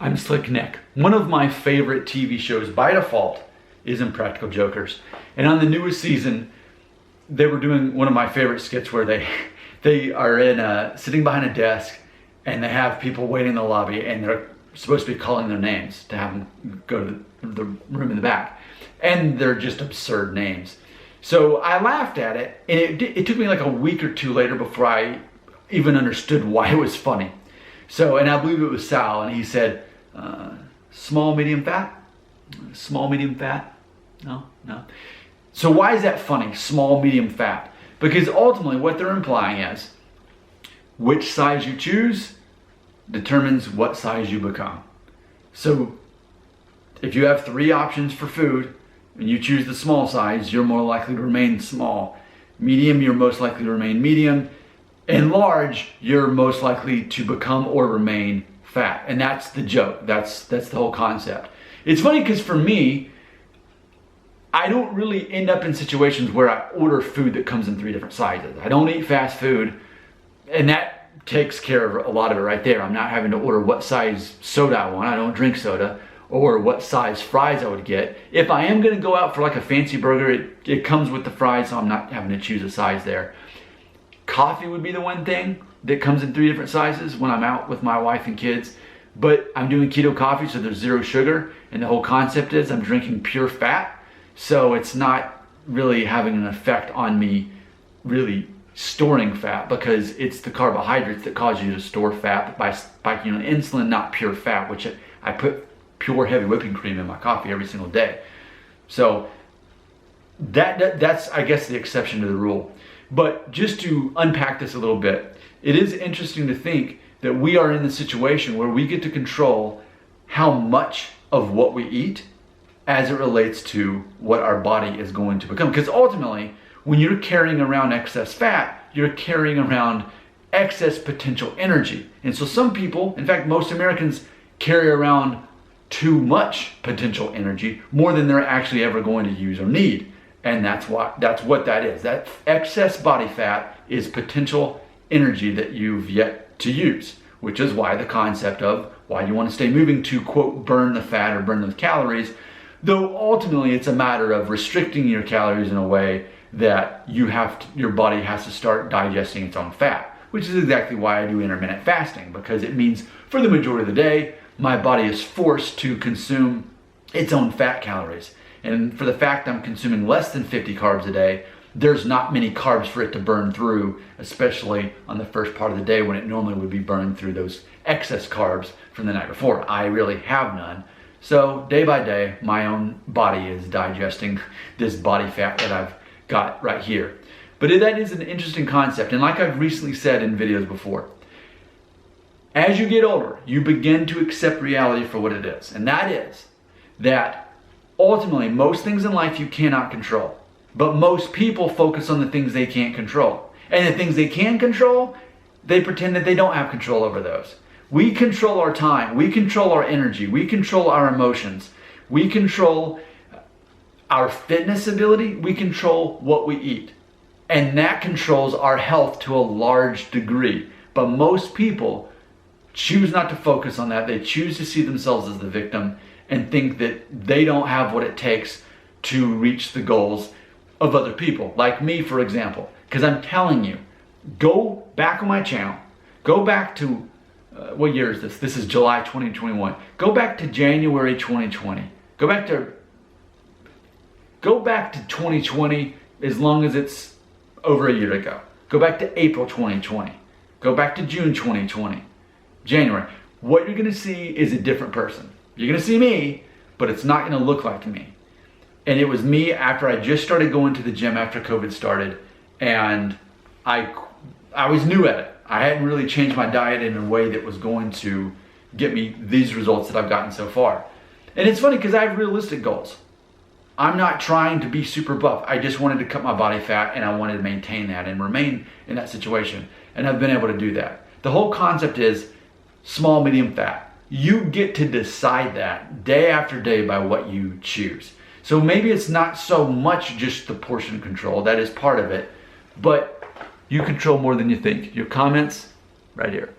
I'm Slick Nick. One of my favorite TV shows by default is Impractical Jokers. And on the newest season, they were doing one of my favorite skits where they are sitting behind a desk and they have people waiting in the lobby and they're supposed to be calling their names to have them go to the room in the back. And they're just absurd names. So I laughed at it, and it took me like a week or two later before I even understood why it was funny. So, and I believe it was Sal, and he said, small, medium, fat? Small, medium, fat? No. So why is that funny, small, medium, fat? Because ultimately what they're implying is, which size you choose determines what size you become. So if you have 3 options for food, and you choose the small size, you're more likely to remain small. Medium, you're most likely to remain medium. And large, you're most likely to become or remain fat. And that's the joke. That's the whole concept. It's funny because for me, I don't really end up in situations where I order food that comes in 3 different sizes. I don't eat fast food, and that takes care of a lot of it right there. I'm not having to order what size soda I want. I don't drink soda. Or what size fries I would get. If I am gonna go out for like a fancy burger, it comes with the fries, so I'm not having to choose a size there. Coffee would be the one thing that comes in 3 different sizes when I'm out with my wife and kids. But I'm doing keto coffee, so there's 0 sugar, and the whole concept is I'm drinking pure fat, so it's not really having an effect on me really storing fat, because it's the carbohydrates that cause you to store fat by insulin, not pure fat, which I put pure heavy whipping cream in my coffee every single day. So that's, I guess, the exception to the rule. But just to unpack this a little bit, it is interesting to think that we are in the situation where we get to control how much of what we eat as it relates to what our body is going to become. Because ultimately, when you're carrying around excess fat, you're carrying around excess potential energy. And so some people, in fact, most Americans, carry around too much potential energy, more than they're actually ever going to use or need. And that's what that is. That excess body fat is potential energy that you've yet to use, which is why the concept of why you want to stay moving to, quote, burn the fat or burn those calories, though ultimately it's a matter of restricting your calories in a way that your body has to start digesting its own fat, which is exactly why I do intermittent fasting, because it means for the majority of the day, my body is forced to consume its own fat calories. And for the fact I'm consuming less than 50 carbs a day, there's not many carbs for it to burn through, especially on the first part of the day when it normally would be burned through those excess carbs from the night before. I really have none. So day by day, my own body is digesting this body fat that I've got right here. But that is an interesting concept. And like I've recently said in videos before, as you get older, you begin to accept reality for what it is. And that is that ultimately most things in life you cannot control. But most people focus on the things they can't control. And the things they can control, they pretend that they don't have control over those. We control our time. We control our energy. We control our emotions. We control our fitness ability. We control what we eat. And that controls our health to a large degree. But most people choose not to focus on that. They choose to see themselves as the victim and think that they don't have what it takes to reach the goals of other people. Like me, for example. Because I'm telling you, go back on my channel. Go back to, what year is this? This is July 2021. Go back to January 2020. Go back to 2020 as long as it's over a year ago. Go back to April 2020. Go back to June 2020. January. What you're going to see is a different person. You're going to see me, but it's not going to look like me. And it was me after I just started going to the gym after COVID started, and I was new at it. I hadn't really changed my diet in a way that was going to get me these results that I've gotten so far. And it's funny because I have realistic goals. I'm not trying to be super buff. I just wanted to cut my body fat, and I wanted to maintain that and remain in that situation. And I've been able to do that. The whole concept is small, medium, fat. You get to decide that day after day by what you choose. So maybe it's not so much just the portion control. That is part of it. But you control more than you think. Your comments, right here.